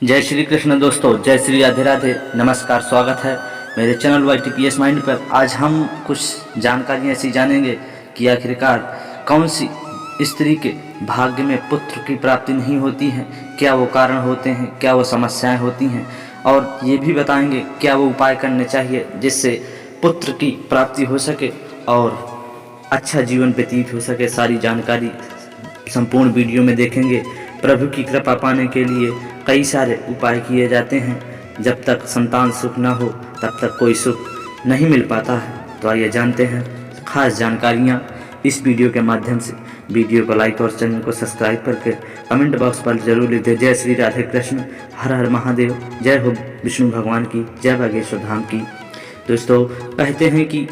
जय श्री कृष्ण दोस्तों, जय श्री राधे राधे। नमस्कार, स्वागत है मेरे चैनल YTPS माइंड पर। आज हम कुछ जानकारियाँ ऐसी जानेंगे कि आखिरकार कौन सी स्त्री के भाग्य में पुत्र की प्राप्ति नहीं होती है, क्या वो कारण होते हैं, क्या वो समस्याएं होती हैं, और ये भी बताएंगे क्या वो उपाय करने चाहिए जिससे पुत्र की प्राप्ति हो सके और अच्छा जीवन व्यतीत हो सके। सारी जानकारी संपूर्ण वीडियो में देखेंगे। प्रभु की कृपा पाने के लिए कई सारे उपाय किए जाते हैं। जब तक संतान सुख न हो तब तक कोई सुख नहीं मिल पाता है। तो आइए जानते हैं खास जानकारियाँ इस वीडियो के माध्यम से। वीडियो को लाइक और चैनल को सब्सक्राइब करके कमेंट बॉक्स पर जरूर लिख दें जय श्री राधे कृष्ण, हर हर महादेव, जय हो विष्णु भगवान की, जय बागेश्वर धाम की। दोस्तों, कहते हैं कि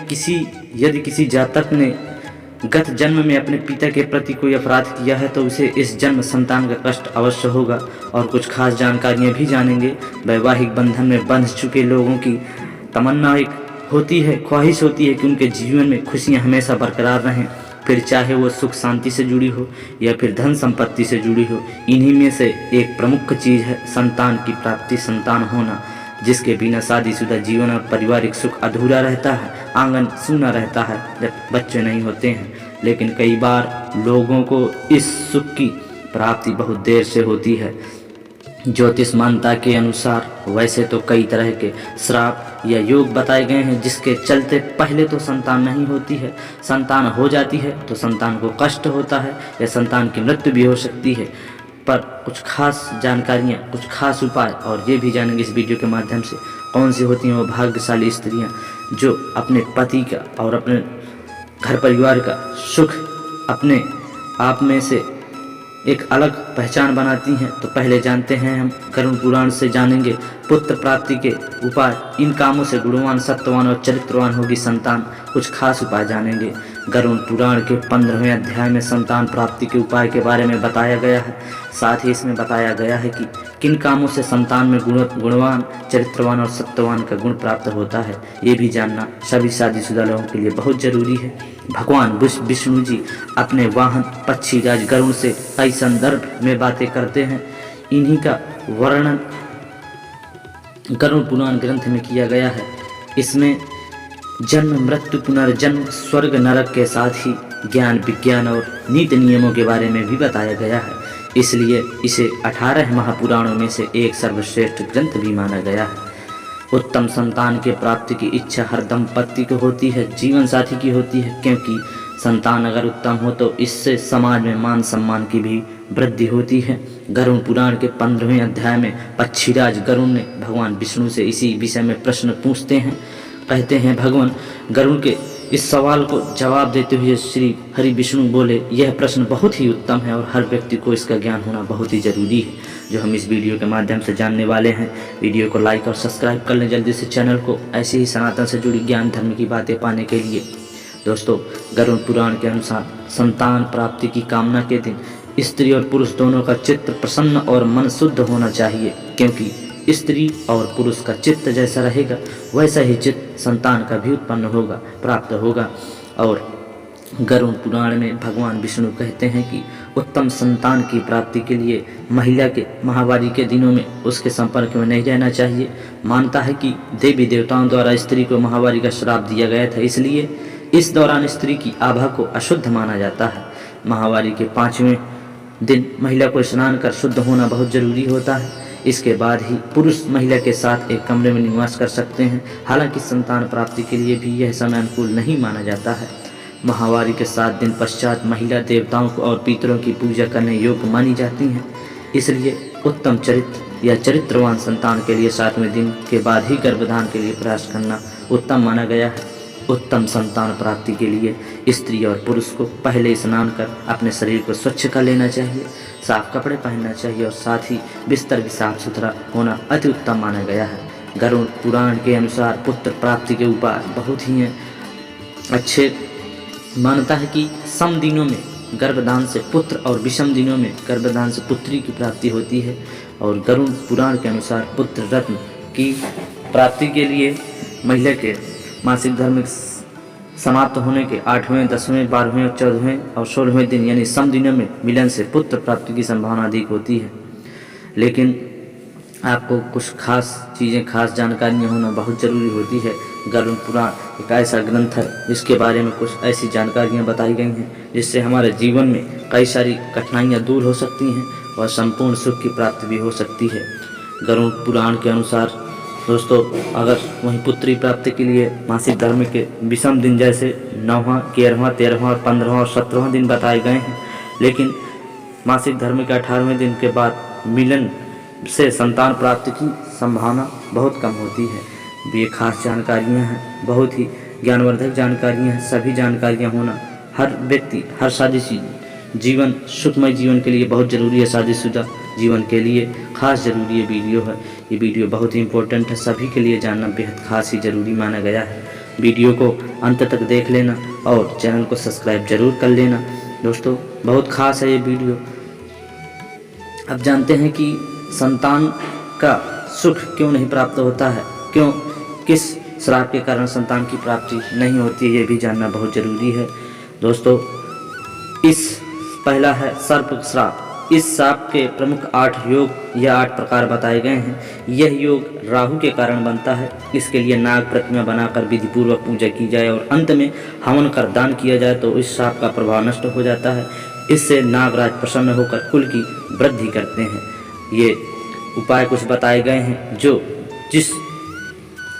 यदि किसी जातक ने गत जन्म में अपने पिता के प्रति कोई अपराध किया है तो उसे इस जन्म संतान का कष्ट अवश्य होगा। और कुछ खास जानकारियाँ भी जानेंगे। वैवाहिक बंधन में बंध चुके लोगों की तमन्ना एक होती है, ख्वाहिश होती है कि उनके जीवन में खुशियाँ हमेशा बरकरार रहें, फिर चाहे वो सुख शांति से जुड़ी हो या फिर धन संपत्ति से जुड़ी हो। इन्हीं में से एक प्रमुख चीज़ है संतान की प्राप्ति, संतान होना, जिसके बिना शादीशुदा जीवन और पारिवारिक सुख अधूरा रहता है, आंगन सूना रहता है जब बच्चे नहीं होते हैं। लेकिन कई बार लोगों को इस सुख की प्राप्ति बहुत देर से होती है। ज्योतिष मान्यता के अनुसार वैसे तो कई तरह के श्राप या योग बताए गए हैं जिसके चलते पहले तो संतान नहीं होती है, संतान हो जाती है तो संतान को कष्ट होता है या संतान की मृत्यु भी हो सकती है। पर कुछ खास जानकारियाँ, कुछ खास उपाय और ये भी जानेंगे इस वीडियो के माध्यम से कौन सी होती हैं वो भाग्यशाली स्त्रियाँ जो अपने पति का और अपने घर परिवार का सुख अपने आप में से एक अलग पहचान बनाती हैं। तो पहले जानते हैं हम गरुड़ पुराण से जानेंगे पुत्र प्राप्ति के उपाय। इन कामों से गुणवान, सत्ववान और चरित्रवान होगी संतान। कुछ खास उपाय जानेंगे। गरुड़ पुराण के 15वें अध्याय में संतान प्राप्ति के उपाय के बारे में बताया गया है। साथ ही इसमें बताया गया है कि किन कामों से संतान में गुणवान, चरित्रवान और सत्ववान का गुण प्राप्त होता है। ये भी जानना सभी शादीशुदा लोगों के लिए बहुत जरूरी है। भगवान विष्णु जी अपने वाहन पक्षीराज गरुड़ से कई संदर्भ में बातें करते हैं। इन्हीं का वर्णन गरुड़ पुराण ग्रंथ में किया गया है। इसमें जन्म, मृत्यु, पुनर्जन्म, स्वर्ग नरक के साथ ही ज्ञान, विज्ञान और नीति नियमों के बारे में भी बताया गया है। इसलिए इसे 18 महापुराणों में से एक सर्वश्रेष्ठ ग्रंथ भी माना गया है। उत्तम संतान के प्राप्ति की इच्छा हर दंपति को होती है, जीवन साथी की होती है, क्योंकि संतान अगर उत्तम हो तो इससे समाज में मान सम्मान की भी वृद्धि होती है। गरुड़ पुराण के 15वें अध्याय में पक्षीराज गरुड़ ने भगवान विष्णु से इसी विषय में प्रश्न पूछते हैं। कहते हैं भगवान गरुड़ के इस सवाल को जवाब देते हुए श्री हरि विष्णु बोले, यह प्रश्न बहुत ही उत्तम है और हर व्यक्ति को इसका ज्ञान होना बहुत ही जरूरी है, जो हम इस वीडियो के माध्यम से जानने वाले हैं। वीडियो को लाइक और सब्सक्राइब कर लें जल्दी से चैनल को, ऐसे ही सनातन से जुड़ी ज्ञान धर्म की बातें पाने के लिए। दोस्तों, गरुड़ पुराण के अनुसार संतान प्राप्ति की कामना के दिन स्त्री और पुरुष दोनों का चित्त प्रसन्न और मन शुद्ध होना चाहिए, क्योंकि स्त्री और पुरुष का चित्त जैसा रहेगा वैसा ही चित्त संतान का भी उत्पन्न होगा, प्राप्त होगा। और गरुड़ पुराण में भगवान विष्णु कहते हैं कि उत्तम संतान की प्राप्ति के लिए महिला के माहवारी के दिनों में उसके संपर्क में नहीं रहना चाहिए। मानता है कि देवी देवताओं द्वारा स्त्री को माहवारी का श्राप दिया गया था, इसलिए इस दौरान स्त्री की आभा को अशुद्ध माना जाता है। माहवारी के 5वें दिन महिला को स्नान कर शुद्ध होना बहुत जरूरी होता है। इसके बाद ही पुरुष महिला के साथ एक कमरे में निवास कर सकते हैं। हालांकि संतान प्राप्ति के लिए भी यह समय अनुकूल नहीं माना जाता है। माहवारी के 7 दिन पश्चात महिला देवताओं को और पितरों की पूजा करने योग्य मानी जाती हैं। इसलिए उत्तम चरित्र या चरित्रवान संतान के लिए 7वें दिन के बाद ही गर्भधान के लिए प्रयास करना उत्तम माना गया है। उत्तम संतान प्राप्ति के लिए स्त्री और पुरुष को पहले स्नान कर अपने शरीर को स्वच्छ कर लेना चाहिए, साफ कपड़े पहनना चाहिए और साथ ही बिस्तर भी साफ सुथरा होना अति उत्तम माना गया है। गरुड़ पुराण के अनुसार पुत्र प्राप्ति के उपाय बहुत ही अच्छे। मानता है कि सम दिनों में गर्भधान से पुत्र और विषम दिनों में गर्भधान से पुत्री की प्राप्ति होती है। और गरुड़ पुराण के अनुसार पुत्र रत्न की प्राप्ति के लिए महिला के मासिक धर्म समाप्त होने के 8वें, 10वें, 12वें, 14वें और 16वें दिन यानी सम दिनों में मिलन से पुत्र प्राप्ति की संभावना अधिक होती है। लेकिन आपको कुछ खास चीज़ें, खास जानकारियाँ होना बहुत ज़रूरी होती है। गरुड़ पुराण एक ऐसा ग्रंथ है जिसके बारे में कुछ ऐसी जानकारियाँ बताई गई हैं जिससे हमारे जीवन में कई सारी कठिनाइयाँ दूर हो सकती हैं और संपूर्ण सुख की प्राप्ति भी हो सकती है। गरुड़ पुराण के अनुसार दोस्तों, अगर वहीं पुत्री प्राप्ति के लिए मासिक धर्म के विषम दिन जैसे 9वां, 11वां, 13वां और 15वां और 17वां दिन बताए गए हैं, लेकिन मासिक धर्म के 18वें दिन के बाद मिलन से संतान प्राप्ति की संभावना बहुत कम होती है। ये खास जानकारियाँ हैं, बहुत ही ज्ञानवर्धक जानकारियाँ हैं। सभी जानकारियाँ होना हर व्यक्ति, हर शादीशुदा जीवन, सुखमय जीवन के लिए बहुत ज़रूरी है। शादीशुदा जीवन के लिए खास ज़रूरी ये वीडियो है। ये वीडियो बहुत ही इम्पोर्टेंट है, सभी के लिए जानना बेहद खास ही ज़रूरी माना गया है। वीडियो को अंत तक देख लेना और चैनल को सब्सक्राइब जरूर कर लेना। दोस्तों, बहुत खास है ये वीडियो। अब जानते हैं कि संतान का सुख क्यों नहीं प्राप्त होता है, किस श्राप के कारण संतान की प्राप्ति नहीं होती है, ये भी जानना बहुत ज़रूरी है। दोस्तों, पहला है सर्प श्राप। इस श्राप के प्रमुख 8 योग या 8 प्रकार बताए गए हैं। यह योग राहु के कारण बनता है। इसके लिए नाग प्रतिमा बनाकर विधिपूर्वक पूजा की जाए और अंत में हवन कर दान किया जाए तो इस श्राप का प्रभाव नष्ट हो जाता है। इससे नागराज प्रसन्न होकर कुल की वृद्धि करते हैं। ये उपाय कुछ बताए गए हैं। जिस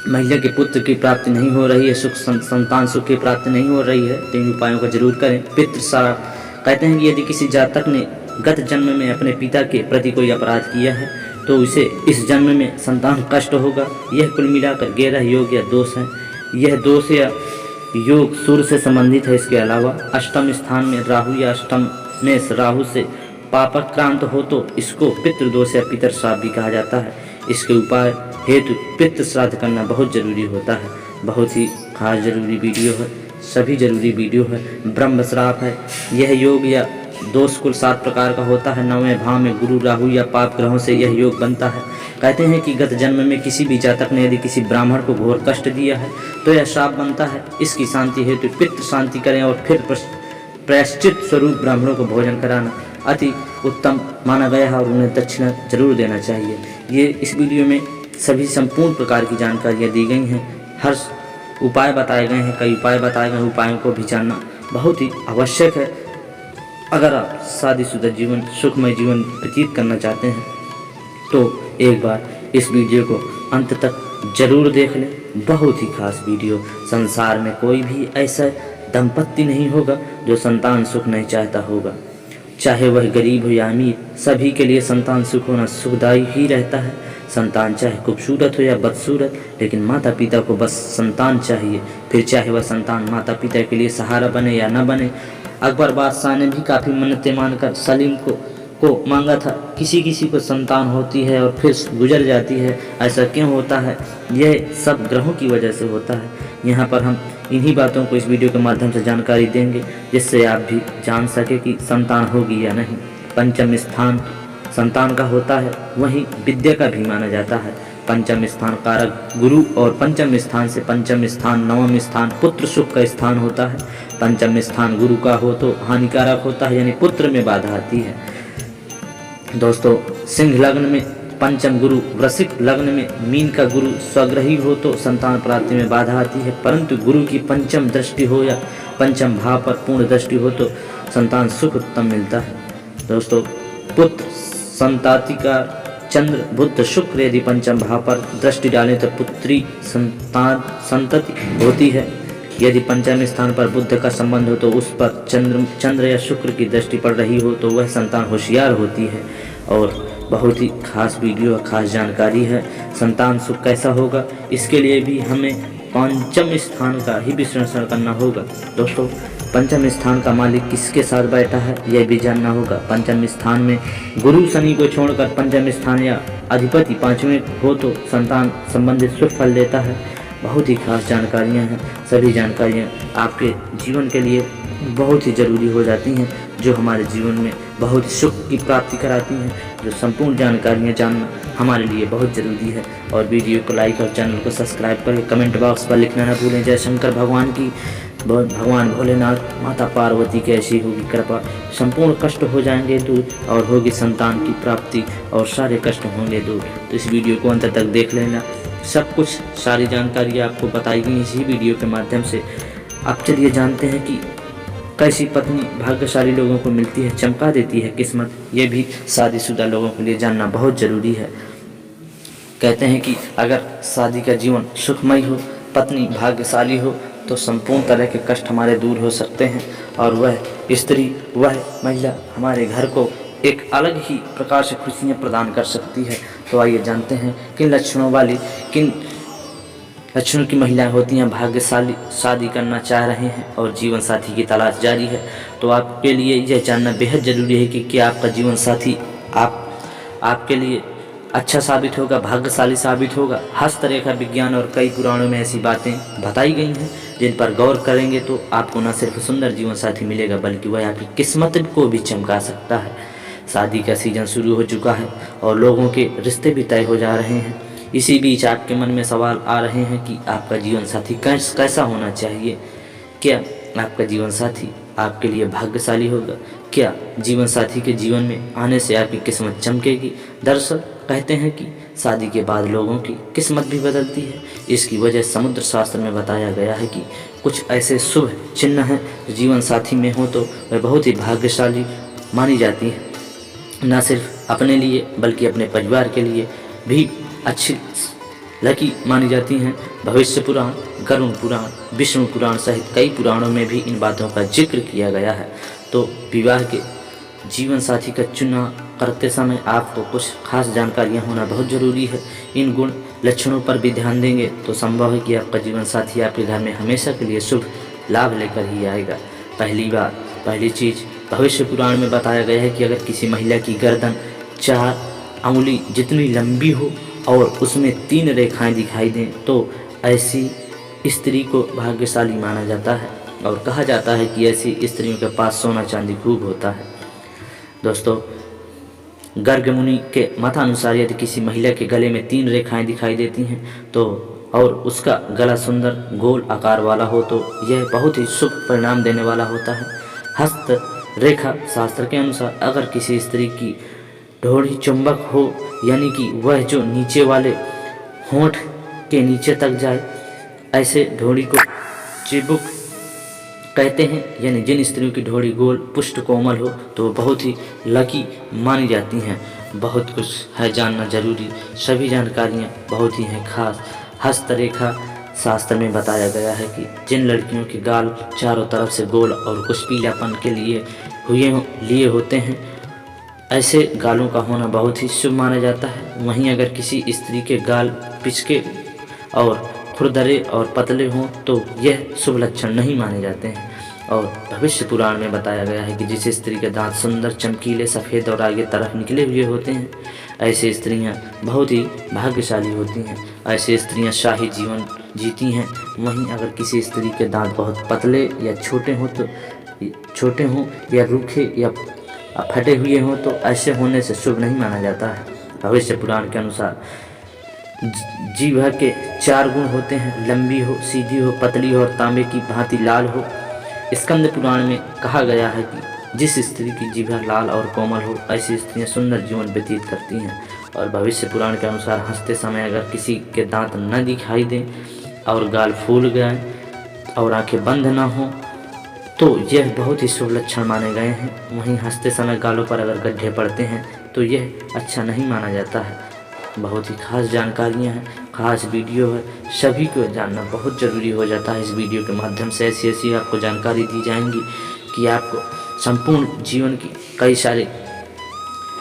महिला के पुत्र की प्राप्ति नहीं हो रही है, संतान सुख की प्राप्ति नहीं हो रही है, तो इन उपायों का जरूर करें। पितृ श्राप कहते हैं कि यदि किसी जातक ने गत जन्म में अपने पिता के प्रति कोई अपराध किया है तो उसे इस जन्म में संतान कष्ट होगा। यह कुल मिलाकर 11 योग या दोष है। यह दोष या योग सूर्य से संबंधित है। इसके अलावा अष्टम स्थान में राहु या अष्टम में राहु से पापाक्रांत हो तो इसको पितृदोष या पितर श्राप भी कहा जाता है। इसके उपाय हेतु पितृ श्राद्ध करना बहुत जरूरी होता है। बहुत ही खास जरूरी वीडियो है, सभी जरूरी वीडियो है। ब्रह्म श्राप है। यह योग या दोष कुल 7 प्रकार का होता है। 9वें भाव में गुरु, राहु या पाप ग्रहों से यह योग बनता है। कहते हैं कि गत जन्म में किसी भी जातक ने यदि किसी ब्राह्मण को घोर कष्ट दिया है तो यह श्राप बनता है। इसकी शांति हेतु पितृ शांति करें और फिर प्रायश्चित स्वरूप ब्राह्मणों को भोजन कराना अति उत्तम माना गया है और उन्हें दक्षिणा जरूर देना चाहिए। ये इस वीडियो में सभी संपूर्ण प्रकार की जानकारियाँ दी गई हैं। हर उपाय बताए गए हैं, कई उपाय बताए गए। उपायों को भी जानना बहुत ही आवश्यक है। अगर आप शादीशुदा जीवन, सुखमय जीवन व्यतीत करना चाहते हैं तो एक बार इस वीडियो को अंत तक जरूर देख लें। बहुत ही खास वीडियो। संसार में कोई भी ऐसा दंपत्ति नहीं होगा जो संतान सुख नहीं चाहता होगा, चाहे वह गरीब हो या अमीर। सभी के लिए संतान सुख होना सुखदायी ही रहता है। संतान चाहे खूबसूरत हो या बदसूरत, लेकिन माता पिता को बस संतान चाहिए। फिर चाहे वह संतान माता पिता के लिए सहारा बने या न बने। अकबर बादशाह ने भी काफ़ी मन्नतें मानकर सलीम को मांगा था। किसी किसी को संतान होती है और फिर गुजर जाती है। ऐसा क्यों होता है? यह सब ग्रहों की वजह से होता है। यहाँ पर हम इन्हीं बातों को इस वीडियो के माध्यम से जानकारी देंगे जिससे आप भी जान सके कि संतान होगी या नहीं। पंचम स्थान संतान का होता है, वहीं विद्या का भी माना जाता है। पंचम स्थान कारक गुरु और पंचम स्थान से पंचम स्थान, नवम स्थान पुत्र सुख का स्थान होता है। पंचम स्थान गुरु का हो तो हानिकारक होता है, यानी पुत्र में बाधा आती है। दोस्तों, सिंह लग्न में पंचम गुरु, वृश्चिक लग्न में मीन का गुरु स्वग्रही हो तो संतान प्राप्ति में बाधा आती है। परंतु गुरु की पंचम दृष्टि हो या पंचम भाव पर पूर्ण दृष्टि हो तो संतान सुख उत्तम मिलता है। दोस्तों, पुत्र संताति का चंद्र, बुध, शुक्र यदि पंचम भाव पर दृष्टि डालें तो पुत्री संतान संतति होती है। यदि पंचम स्थान पर बुध का संबंध हो तो उस पर चंद्र या शुक्र की दृष्टि पड़ रही हो तो वह संतान होशियार होती है। और बहुत ही खास वीडियो, खास जानकारी है। संतान सुख कैसा होगा, इसके लिए भी हमें पंचम स्थान का ही विश्लेषण करना होगा। दोस्तों, पंचम स्थान का मालिक किसके साथ बैठा है यह भी जानना होगा। पंचम स्थान में गुरु शनि को छोड़कर पंचम स्थान या अधिपति 5वें हो तो संतान संबंधित सुख फल देता है। बहुत ही खास जानकारियाँ हैं। सभी जानकारियाँ आपके जीवन के लिए बहुत ही ज़रूरी हो जाती हैं, जो हमारे जीवन में बहुत ही सुख की प्राप्ति कराती हैं। जो संपूर्ण जानकारियाँ जानना हमारे लिए बहुत ज़रूरी है। और वीडियो को लाइक और चैनल को सब्सक्राइब करके कमेंट बॉक्स पर लिखना न भूलें। जय शंकर भगवान की भगवान भोलेनाथ, माता पार्वती की ऐसी होगी कृपा, संपूर्ण कष्ट हो जाएंगे दूर और होगी संतान की प्राप्ति और सारे कष्ट होंगे दूर। तो इस वीडियो को अंत तक देख लेना, सब कुछ सारी जानकारी आपको बताई गई इसी वीडियो के माध्यम से। आप चलिए जानते हैं कि कैसी पत्नी भाग्यशाली लोगों को मिलती है, चमका देती है किस्मत। ये भी शादीशुदा लोगों के लिए जानना बहुत ज़रूरी है। कहते हैं कि अगर शादी का जीवन सुखमय हो, पत्नी भाग्यशाली हो, तो संपूर्ण तरह के कष्ट हमारे दूर हो सकते हैं और वह स्त्री, वह महिला हमारे घर को एक अलग ही प्रकार से खुशियाँ प्रदान कर सकती है। तो आइए जानते हैं किन लक्षणों की महिलाएं होती हैं भाग्यशाली, शादी करना चाह रहे हैं और जीवन साथी की तलाश जारी है। तो आपके लिए यह जानना बेहद ज़रूरी है कि क्या आपका जीवन साथी आपके लिए अच्छा साबित होगा, भाग्यशाली साबित होगा। हस्तरेखा विज्ञान और कई पुराणों में ऐसी बातें बताई गई हैं जिन पर गौर करेंगे तो आपको न सिर्फ सुंदर जीवन साथी मिलेगा बल्कि वह आपकी किस्मत को भी चमका सकता है। शादी का सीजन शुरू हो चुका है और लोगों के रिश्ते भी तय हो जा रहे हैं। इसी बीच आपके मन में सवाल आ रहे हैं कि आपका जीवन साथी कैसा होना चाहिए। क्या आपका जीवन साथी आपके लिए भाग्यशाली होगा? क्या जीवन साथी के जीवन में आने से आपकी किस्मत चमकेगी? दरअसल कहते हैं कि शादी के बाद लोगों की किस्मत भी बदलती है। इसकी वजह समुद्र शास्त्र में बताया गया है कि कुछ ऐसे शुभ चिन्ह हैं जो जीवन साथी में हो तो वह बहुत ही भाग्यशाली मानी जाती है। न सिर्फ अपने लिए बल्कि अपने परिवार के लिए भी अच्छी लकी मानी जाती हैं। भविष्य पुराण, गरुड़ पुराण, विष्णु पुराण सहित कई पुराणों में भी इन बातों का जिक्र किया गया है। तो विवाह के जीवन साथी का चुनाव करते समय आपको कुछ खास जानकारियां होना बहुत ज़रूरी है। इन गुण लक्षणों पर भी ध्यान देंगे तो संभव है कि आपका जीवन साथी आपके घर में हमेशा के लिए शुभ लाभ लेकर ही आएगा। पहली चीज़ भविष्य पुराण में बताया गया है कि अगर किसी महिला की गर्दन 4 अंगुली जितनी लंबी हो और उसमें 3 रेखाएं दिखाई दें तो ऐसी स्त्री को भाग्यशाली माना जाता है और कहा जाता है कि ऐसी स्त्रियों के पास सोना चांदी खूब होता है। दोस्तों, गर्ग मुनि के मतानुसार यदि किसी महिला के गले में 3 रेखाएं दिखाई देती हैं तो और उसका गला सुंदर गोल आकार वाला हो तो यह बहुत ही शुभ परिणाम देने वाला होता है। हस्त रेखा शास्त्र के अनुसार अगर किसी स्त्री की ढोड़ी चुंबक हो, यानी कि वह जो नीचे वाले होंठ के नीचे तक जाए, ऐसे ढोड़ी को चिबुक कहते हैं। यानी जिन स्त्रियों की ढोड़ी गोल पुष्ट कोमल हो तो वो बहुत ही लकी मानी जाती हैं। बहुत कुछ है जानना जरूरी, सभी जानकारियाँ बहुत ही हैं खास। हस्तरेखा शास्त्र में बताया गया है कि जिन लड़कियों के गाल चारों तरफ से गोल और कुछ पीलापन के लिए होते हैं, ऐसे गालों का होना बहुत ही शुभ माना जाता है। वहीं अगर किसी स्त्री के गाल पिचके और खुरदरे और पतले हों तो यह शुभ लक्षण नहीं माने जाते हैं। और भविष्य पुराण में बताया गया है कि जिस स्त्री के दांत सुंदर, चमकीले, सफ़ेद और आगे तरफ निकले हुए होते हैं, ऐसी स्त्रियां बहुत ही भाग्यशाली होती हैं। ऐसी स्त्रियां शाही जीवन जीती हैं। वहीं अगर किसी स्त्री के दांत बहुत पतले या छोटे हों या रूखे या फटे हुए हों तो ऐसे होने से शुभ नहीं माना जाता है। भविष्य पुराण के अनुसार जीभ के 4 गुण होते हैं, लंबी हो, सीधी हो, पतली हो और तांबे की भांति लाल हो। स्कंद पुराण में कहा गया है कि जिस स्त्री की जीभ लाल और कोमल हो ऐसी स्त्रियां सुंदर जीवन व्यतीत करती हैं। और भविष्य पुराण के अनुसार हंसते समय अगर किसी के दांत न दिखाई दें और गाल फूल गए और आंखें बंद न हों तो यह बहुत ही शुभ लक्षण माने गए हैं। वहीं हंसते समय गालों पर अगर गड्ढे पड़ते हैं तो यह अच्छा नहीं माना जाता है। बहुत ही खास जानकारियां हैं, खास वीडियो है, सभी को जानना बहुत ज़रूरी हो जाता है। इस वीडियो के माध्यम से ऐसी आपको जानकारी दी जाएंगी कि आपको संपूर्ण जीवन की कई सारे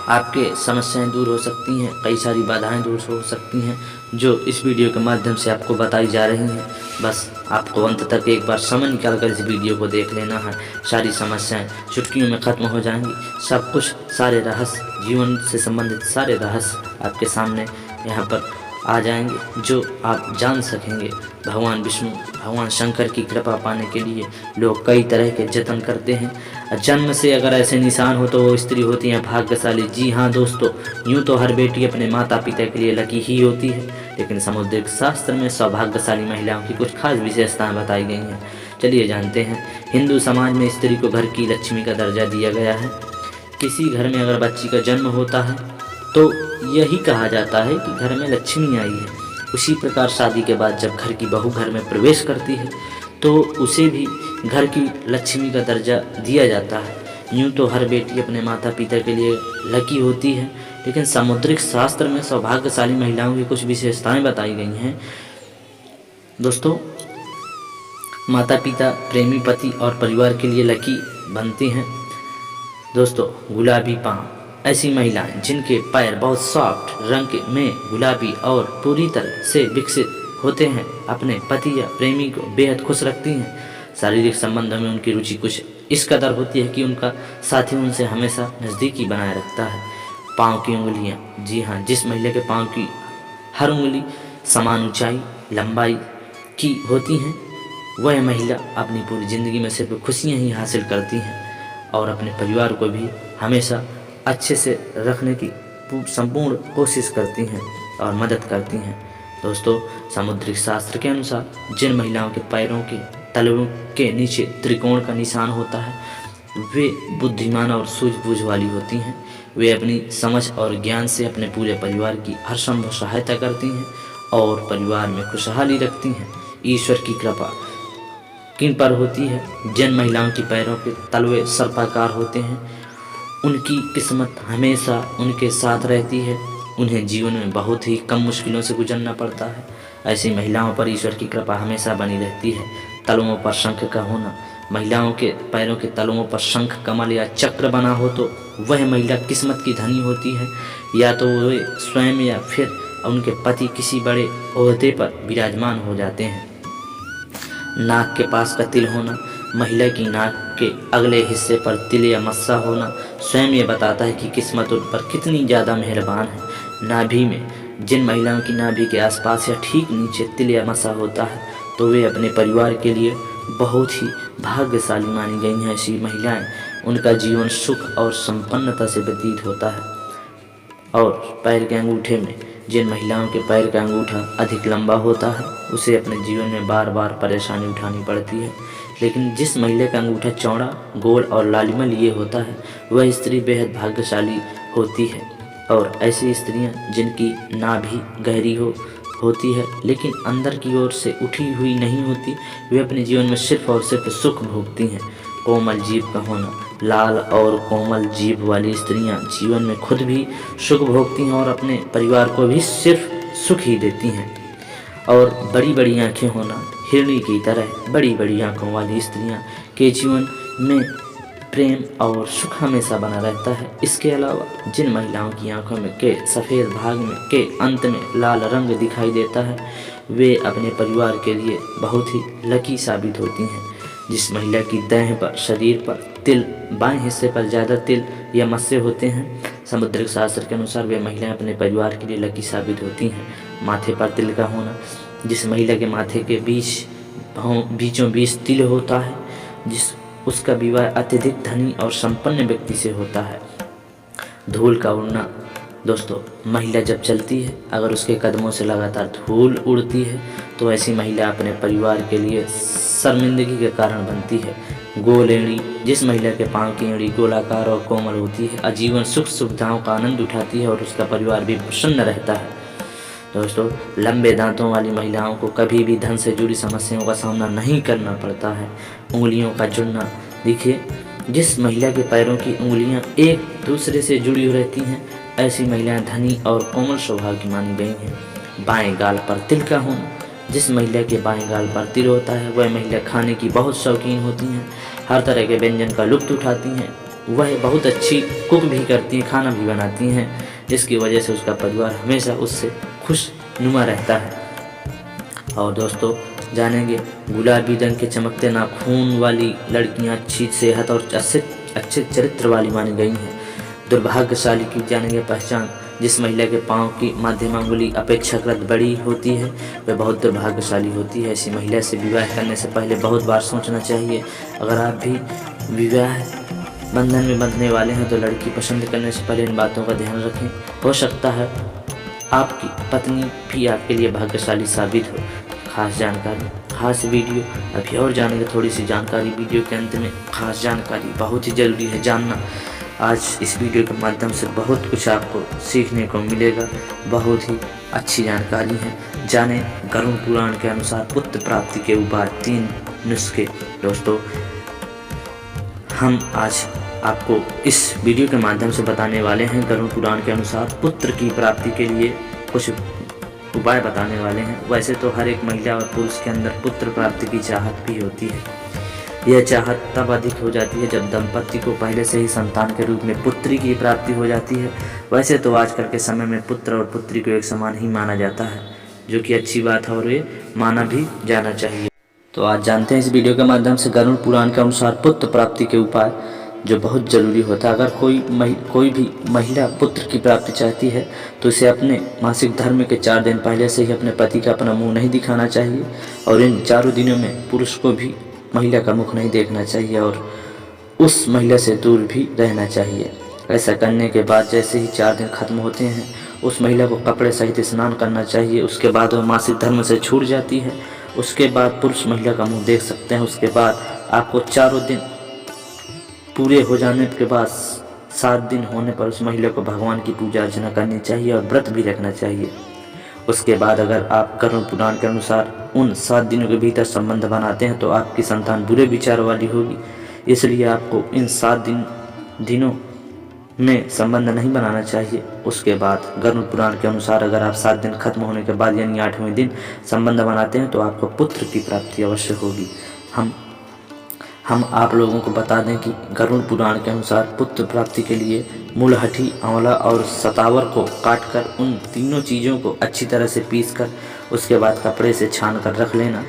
आपके समस्याएं दूर हो सकती हैं, कई सारी बाधाएं दूर हो सकती हैं जो इस वीडियो के माध्यम से आपको बताई जा रही हैं। बस आपको अंत तक एक बार समय निकाल कर इस वीडियो को देख लेना है। सारी समस्याएं चुटकियों में ख़त्म हो जाएंगी। सब कुछ, सारे रहस्य, जीवन से संबंधित सारे रहस्य आपके सामने यहाँ पर आ जाएंगे जो आप जान सकेंगे। भगवान विष्णु, भगवान शंकर की कृपा पाने के लिए लोग कई तरह के जतन करते हैं। जन्म से अगर ऐसे निशान हो तो वो स्त्री होती हैं भाग्यशाली। जी हाँ दोस्तों, यूँ तो हर बेटी अपने माता पिता के लिए लकी ही होती है, लेकिन सामुद्रिक शास्त्र में सौभाग्यशाली महिलाओं की कुछ खास विशेषताएं बताई गई हैं। चलिए जानते हैं। हिंदू समाज में स्त्री को घर की लक्ष्मी का दर्जा दिया गया है। किसी घर में अगर बच्ची का जन्म होता है तो यही कहा जाता है कि घर में लक्ष्मी आई है। उसी प्रकार शादी के बाद जब घर की बहू घर में प्रवेश करती है तो उसे भी घर की लक्ष्मी का दर्जा दिया जाता है। यूँ तो हर बेटी अपने माता पिता के लिए लकी होती है, लेकिन सामुद्रिक शास्त्र में सौभाग्यशाली महिलाओं की कुछ विशेषताएं बताई गई हैं। दोस्तों, माता पिता, प्रेमी पति और परिवार के लिए लकी बनती हैं। दोस्तों, गुलाबी पाँव, ऐसी महिलाएं जिनके पैर बहुत सॉफ्ट रंग में गुलाबी और पूरी तरह से विकसित होते हैं, अपने पति या प्रेमी को बेहद खुश रखती हैं। शारीरिक संबंधों में उनकी रुचि कुछ इस कदर होती है कि उनका साथी उनसे हमेशा नज़दीकी बनाए रखता है। पाँव की उंगलियां, जी हाँ, जिस महिला के पाँव की हर उंगली समान ऊंचाई लंबाई की होती हैं, वह महिला अपनी पूरी ज़िंदगी में सिर्फ खुशियाँ ही हासिल करती हैं और अपने परिवार को भी हमेशा अच्छे से रखने की संपूर्ण कोशिश करती हैं और मदद करती हैं। दोस्तों, सामुद्रिक शास्त्र के अनुसार जिन महिलाओं के पैरों के तलवों के नीचे त्रिकोण का निशान होता है, वे बुद्धिमान और सूझबूझ वाली होती हैं। वे अपनी समझ और ज्ञान से अपने पूरे परिवार की हर संभव सहायता करती हैं और परिवार में खुशहाली रखती हैं। ईश्वर की कृपा किन पर होती है? जिन महिलाओं की पैरों के तलवे सर्पाकार होते हैं, उनकी किस्मत हमेशा उनके साथ रहती है। उन्हें जीवन में बहुत ही कम मुश्किलों से गुजरना पड़ता है। ऐसी महिलाओं पर ईश्वर की कृपा हमेशा बनी रहती है। तलवों पर शंख का होना, महिलाओं के पैरों के तलवों पर शंख, कमल या चक्र बना हो तो वह महिला किस्मत की धनी होती है। या तो वे स्वयं या फिर उनके पति किसी बड़े ओहदे पर विराजमान हो जाते हैं। नाक के पास का तिल होना, महिला की नाक के अगले हिस्से पर तिल या मस्सा होना स्वयं ये बताता है कि किस्मत उन पर कितनी ज़्यादा मेहरबान है। नाभि में, जिन महिलाओं की नाभि के आसपास या ठीक नीचे तिल या मस्सा होता है तो वे अपने परिवार के लिए बहुत ही भाग्यशाली मानी गई हैं। ऐसी महिलाएं, उनका जीवन सुख और संपन्नता से व्यतीत होता है। और पैर के अंगूठे में, जिन महिलाओं के पैर का अंगूठा अधिक लंबा होता है उसे अपने जीवन में बार बार परेशानी उठानी पड़ती है, लेकिन जिस महिला का अंगूठा चौड़ा, गोल और लालिमा लिए होता है वह स्त्री बेहद भाग्यशाली होती है। और ऐसी स्त्रियां जिनकी नाभि गहरी होती है लेकिन अंदर की ओर से उठी हुई नहीं होती, वे अपने जीवन में सिर्फ और सिर्फ सुख भोगती हैं। कोमल जीभ का होना, लाल और कोमल जीभ वाली स्त्रियां जीवन में खुद भी सुख भोगती हैं और अपने परिवार को भी सिर्फ सुख ही देती हैं। और बड़ी बड़ी आँखें होना, हिरणी की तरह बड़ी बड़ी आँखों वाली स्त्रियां के जीवन में प्रेम और सुख हमेशा बना रहता है। इसके अलावा जिन महिलाओं की आंखों में के सफ़ेद भाग में के अंत में लाल रंग दिखाई देता है, वे अपने परिवार के लिए बहुत ही लकी साबित होती हैं। जिस महिला की देह पर, शरीर पर तिल, बाएं हिस्से पर ज़्यादा तिल या मस्से होते हैं, सामुद्रिक शास्त्र के अनुसार वे महिलाएं अपने परिवार के लिए लकी साबित होती हैं। माथे पर तिल का होना, जिस महिला के माथे के बीचों बीच तिल होता है, उसका विवाह अत्यधिक धनी और संपन्न व्यक्ति से होता है। धूल का उड़ना, दोस्तों, महिला जब चलती है अगर उसके कदमों से लगातार धूल उड़ती है तो ऐसी महिला अपने परिवार के लिए शर्मिंदगी के कारण बनती है। गोल एड़ी, जिस महिला के पांव की एड़ी गोलाकार और कोमल होती है, आजीवन सुख सुविधाओं का आनंद उठाती है और उसका परिवार भी प्रसन्न रहता है। दोस्तों, लंबे दांतों वाली महिलाओं को कभी भी धन से जुड़ी समस्याओं का सामना नहीं करना पड़ता है। उंगलियों का जुड़ना, देखिए, जिस महिला के पैरों की उंगलियां एक दूसरे से जुड़ी रहती हैं, ऐसी महिलाएं धनी और कोमल स्वभाव की मानी गई हैं। बाएं गाल पर तिल का होना, जिस महिला के बाएं गाल पर तिल होता है वह महिला खाने की बहुत शौकीन होती हैं, हर तरह के व्यंजन का लुत्फ उठाती हैं। वह बहुत अच्छी कुक भी करती हैं, खाना भी बनाती हैं, जिसकी वजह से उसका परिवार हमेशा उससे खुशनुमा रहता है। और दोस्तों, जानेंगे गुलाबी रंग के चमकते नाखून वाली लड़कियां अच्छी सेहत और अच्छे चरित्र वाली मानी गई हैं। दुर्भाग्यशाली की जानेंगे पहचान, जिस महिला के पाँव की मध्यम अंगुली अपेक्षाकृत बड़ी होती है वह बहुत दुर्भाग्यशाली होती है। ऐसी महिला से विवाह करने से पहले बहुत बार सोचना चाहिए। अगर आप भी विवाह बंधन में बंधने वाले हैं तो लड़की पसंद करने से पहले इन बातों का ध्यान रखें। हो सकता है आपकी पत्नी भी आपके लिए भाग्यशाली साबित हो। खास जानकारी, खास वीडियो। अभी और जानेंगे थोड़ी सी जानकारी वीडियो के अंत में। खास जानकारी बहुत ही ज़रूरी है जानना। आज इस वीडियो के माध्यम से बहुत कुछ आपको सीखने को मिलेगा, बहुत ही अच्छी जानकारी है। जाने गरुड़ पुराण के अनुसार पुत्र प्राप्ति के उपाय 3 नुस्खे। दोस्तों, हम आज आपको इस वीडियो के माध्यम से बताने वाले हैं गरुड़ पुराण के अनुसार पुत्र की प्राप्ति के लिए कुछ उपाय बताने वाले हैं। वैसे तो हर एक महिला और पुरुष के अंदर पुत्र प्राप्ति की चाहत भी होती है। यह चाहत तब अधिक हो जाती है जब दंपति को पहले से ही संतान के रूप में पुत्री की प्राप्ति हो जाती है। वैसे तो आजकल के समय में पुत्र और पुत्री को एक समान ही माना जाता है, जो कि अच्छी बात है और ये माना भी जाना चाहिए। तो आज जानते हैं इस वीडियो के माध्यम से गरुड़ पुराण के अनुसार पुत्र प्राप्ति के उपाय, जो बहुत ज़रूरी होता है। अगर कोई भी महिला पुत्र की प्राप्ति चाहती है तो इसे अपने मासिक धर्म के 4 दिन पहले से ही अपने पति का अपना मुंह नहीं दिखाना चाहिए और इन 4 दिनों में पुरुष को भी महिला का मुख नहीं देखना चाहिए और उस महिला से दूर भी रहना चाहिए। ऐसा करने के बाद जैसे ही 4 दिन खत्म होते हैं, उस महिला को कपड़े सहित स्नान करना चाहिए। उसके बाद वह मासिक धर्म से छूट जाती है। उसके बाद पुरुष महिला का मुंह देख सकते हैं। उसके बाद आपको 4 दिन पूरे हो जाने के बाद 7 दिन होने पर उस महिला को भगवान की पूजा अर्चना करनी चाहिए और व्रत भी रखना चाहिए। उसके बाद अगर आप गरुड़ पुराण के अनुसार उन 7 दिनों के भीतर संबंध बनाते हैं तो आपकी संतान बुरे विचारों वाली होगी। इसलिए आपको इन 7 दिनों में संबंध नहीं बनाना चाहिए। उसके बाद गरुड़ पुराण के अनुसार अगर आप 7 दिन खत्म होने के बाद यानी 8वें दिन संबंध बनाते हैं तो आपको पुत्र की प्राप्ति अवश्य होगी। हम आप लोगों को बता दें कि गरुड़ पुराण के अनुसार पुत्र प्राप्ति के लिए मूलहठी, आंवला और सतावर को काटकर उन तीनों चीज़ों को अच्छी तरह से पीसकर उसके बाद कपड़े से छान कर रख लेना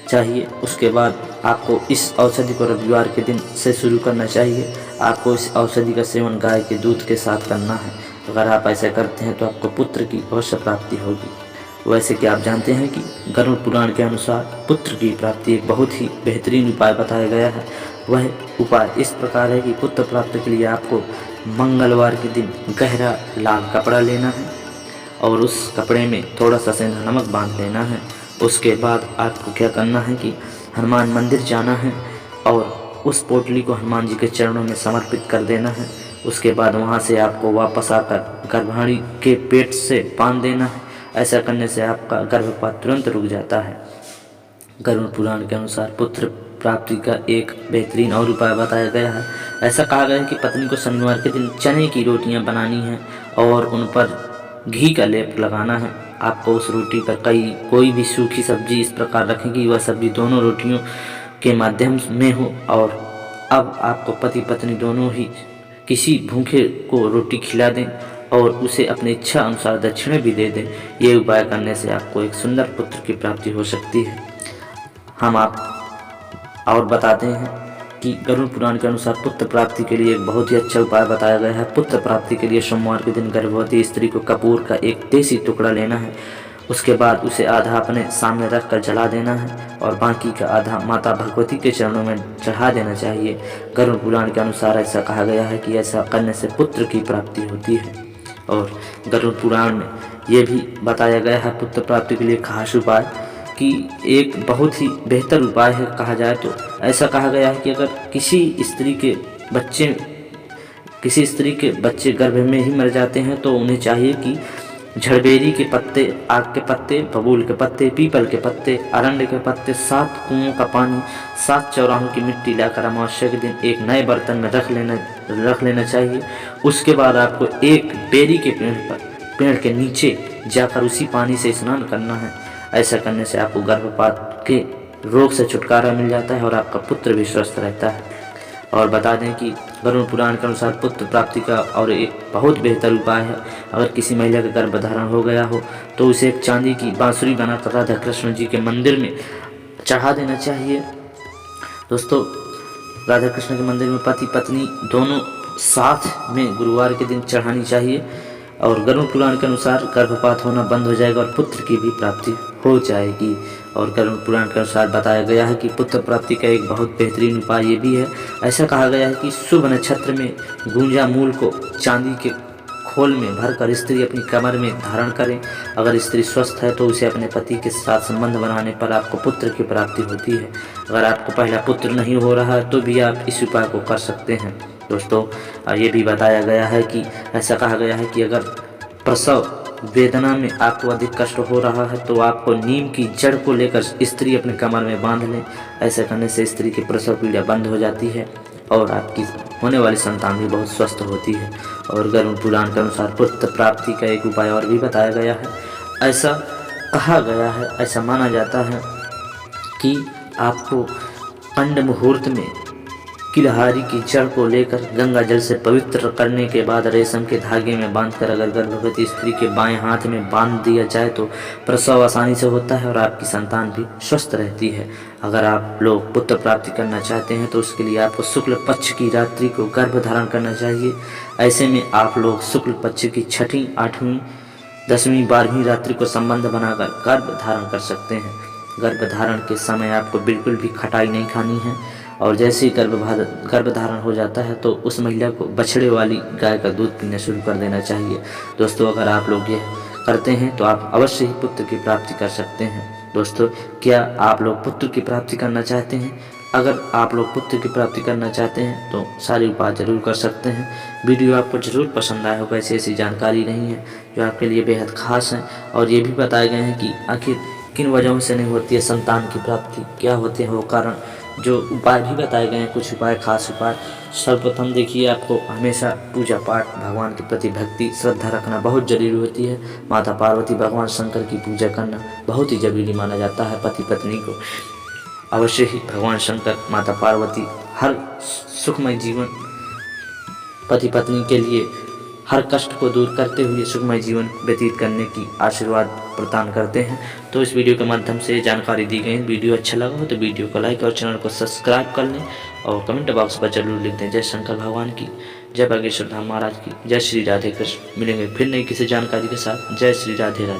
चाहिए। उसके बाद आपको इस औषधि को रविवार के दिन से शुरू करना चाहिए। आपको इस औषधि का सेवन गाय के दूध के साथ करना है। अगर आप ऐसा करते हैं तो आपको पुत्र की अवश्य प्राप्ति होगी। वैसे कि आप जानते हैं कि गरुड़ पुराण के अनुसार पुत्र की प्राप्ति एक बहुत ही बेहतरीन उपाय बताया गया है। वह उपाय इस प्रकार है कि पुत्र प्राप्ति के लिए आपको मंगलवार के दिन गहरा लाल कपड़ा लेना है और उस कपड़े में थोड़ा सा सेंधा नमक बांध लेना है। उसके बाद आपको क्या करना है कि हनुमान मंदिर जाना है और उस पोटली को हनुमान जी के चरणों में समर्पित कर देना है। उसके बाद वहाँ से आपको वापस आकर गर्भाणी के पेट से बांध देना है। ऐसा करने से आपका गर्भपात तुरंत रुक जाता है। गरुड़ पुराण के अनुसार पुत्र प्राप्ति का एक बेहतरीन और उपाय बताया गया है। ऐसा कहा गया है कि पत्नी को शनिवार के दिन चने की रोटियां बनानी है और उन पर घी का लेप लगाना है। आपको उस रोटी पर कोई भी सूखी सब्जी इस प्रकार रखें कि वह सब्जी दोनों रोटियों के माध्यम में हो और अब आपको पति पत्नी दोनों ही किसी भूखे को रोटी खिला दें और उसे अपनी इच्छा अनुसार दक्षिणा भी दे दें। ये उपाय करने से आपको एक सुंदर पुत्र की प्राप्ति हो सकती है। हम आप और बताते हैं कि गरुड़ पुराण के अनुसार पुत्र प्राप्ति के लिए एक बहुत ही अच्छा उपाय बताया गया है। पुत्र प्राप्ति के लिए सोमवार के दिन गर्भवती स्त्री को कपूर का एक देसी टुकड़ा लेना है। उसके बाद उसे आधा अपने सामने रख कर जला देना है और बाकी का आधा माता भगवती के चरणों में चढ़ा देना चाहिए। गरुड़ पुराण के अनुसार ऐसा कहा गया है कि ऐसा करने से पुत्र की प्राप्ति होती है। और गरुड़ पुराण में ये भी बताया गया है पुत्र प्राप्ति के लिए खास उपाय कि एक बहुत ही बेहतर उपाय है। कहा जाए तो ऐसा कहा गया है कि अगर किसी स्त्री के बच्चे गर्भ में ही मर जाते हैं तो उन्हें चाहिए कि झड़बेरी के पत्ते, आग के पत्ते, बबूल के पत्ते, पीपल के पत्ते, अरंड के पत्ते, 7 कुओं का पानी, 7 चौराहों की मिट्टी लाकर अमावस्या के दिन एक नए बर्तन में रख लेना चाहिए। उसके बाद आपको एक बेरी के पेड़ के नीचे जाकर उसी पानी से स्नान करना है। ऐसा करने से आपको गर्भपात के रोग से छुटकारा मिल जाता है और आपका पुत्र भी स्वस्थ रहता है। और बता दें कि गरुड़ पुराण के अनुसार पुत्र प्राप्ति का और एक बहुत बेहतर उपाय है। अगर किसी महिला का गर्भधारण हो गया हो तो उसे एक चांदी की बांसुरी बनाकर राधा कृष्ण जी के मंदिर में चढ़ा देना चाहिए। दोस्तों, राधा कृष्ण के मंदिर में पति पत्नी दोनों साथ में गुरुवार के दिन चढ़ानी चाहिए और गरुड़ पुराण के अनुसार गर्भपात होना बंद हो जाएगा और पुत्र की भी प्राप्ति हो जाएगी। और गरुड़ पुराण के अनुसार बताया गया है कि पुत्र प्राप्ति का एक बहुत बेहतरीन उपाय ये भी है। ऐसा कहा गया है कि शुभ नक्षत्र में गुंजा मूल को चांदी के खोल में भरकर स्त्री अपनी कमर में धारण करें। अगर स्त्री स्वस्थ है तो उसे अपने पति के साथ संबंध बनाने पर आपको पुत्र की प्राप्ति होती है। अगर आपको पहला पुत्र नहीं हो रहा तो भी आप इस उपाय को कर सकते हैं। दोस्तों, ये भी बताया गया है कि ऐसा कहा गया है कि अगर प्रसव वेदना में आपको अधिक कष्ट हो रहा है तो आपको नीम की जड़ को लेकर स्त्री अपने कमर में बांध लें। ऐसा करने से स्त्री की प्रसव पीड़ा बंद हो जाती है और आपकी होने वाली संतान भी बहुत स्वस्थ होती है। और गरुड़ पुराण के अनुसार पुत्र प्राप्ति का एक उपाय और भी बताया गया है। ऐसा कहा गया है, ऐसा माना जाता है कि आपको अंड मुहूर्त में किलहारी की जड़ को लेकर गंगा जल से पवित्र करने के बाद रेशम के धागे में बांधकर अगर गर्भवती स्त्री के बाएं हाथ में बांध दिया जाए तो प्रसव आसानी से होता है और आपकी संतान भी स्वस्थ रहती है। अगर आप लोग पुत्र प्राप्ति करना चाहते हैं तो उसके लिए आपको शुक्ल पक्ष की रात्रि को गर्भ धारण करना चाहिए। ऐसे में आप लोग शुक्ल पक्ष की 6वीं, 8वीं, 10वीं, 12वीं रात्रि को संबंध बनाकर गर्भ धारण कर सकते हैं। गर्भ धारण के समय आपको बिल्कुल भी खटाई नहीं खानी है और जैसे ही गर्भधारण हो जाता है तो उस महिला को बछड़े वाली गाय का दूध पीना शुरू कर देना चाहिए। दोस्तों, अगर आप लोग ये करते हैं तो आप अवश्य ही पुत्र की प्राप्ति कर सकते हैं। दोस्तों, क्या आप लोग पुत्र की प्राप्ति करना चाहते हैं? अगर आप लोग पुत्र की प्राप्ति करना चाहते हैं तो सारे उपाय जरूर कर सकते हैं। वीडियो आपको जरूर पसंद आया होगा। ऐसी जानकारी नहीं है जो आपके लिए बेहद खास है और ये भी बताए गए हैं कि आखिर किन वजहों से नहीं होती है संतान की प्राप्ति, क्या होते हैं वो कारण, जो उपाय भी बताए गए हैं, कुछ उपाय, खास उपाय। सर्वप्रथम देखिए, आपको हमेशा पूजा पाठ, भगवान के प्रति भक्ति, श्रद्धा रखना बहुत जरूरी होती है। माता पार्वती, भगवान शंकर की पूजा करना बहुत ही जरूरी माना जाता है। पति पत्नी को अवश्य ही भगवान शंकर, माता पार्वती हर सुखमय जीवन पति पत्नी के लिए हर कष्ट को दूर करते हुए सुखमय जीवन व्यतीत करने की आशीर्वाद प्रदान करते हैं। तो इस वीडियो के माध्यम से जानकारी दी गई। वीडियो अच्छा लगा हो तो वीडियो को लाइक और चैनल को सब्सक्राइब कर लें और कमेंट बॉक्स पर जरूर लिख दें जय शंकर भगवान की, जय बागेश्वर धाम महाराज की, जय श्री राधे कृष्ण। मिलेंगे फिर नई किसी जानकारी के साथ। जय श्री राधे राधे।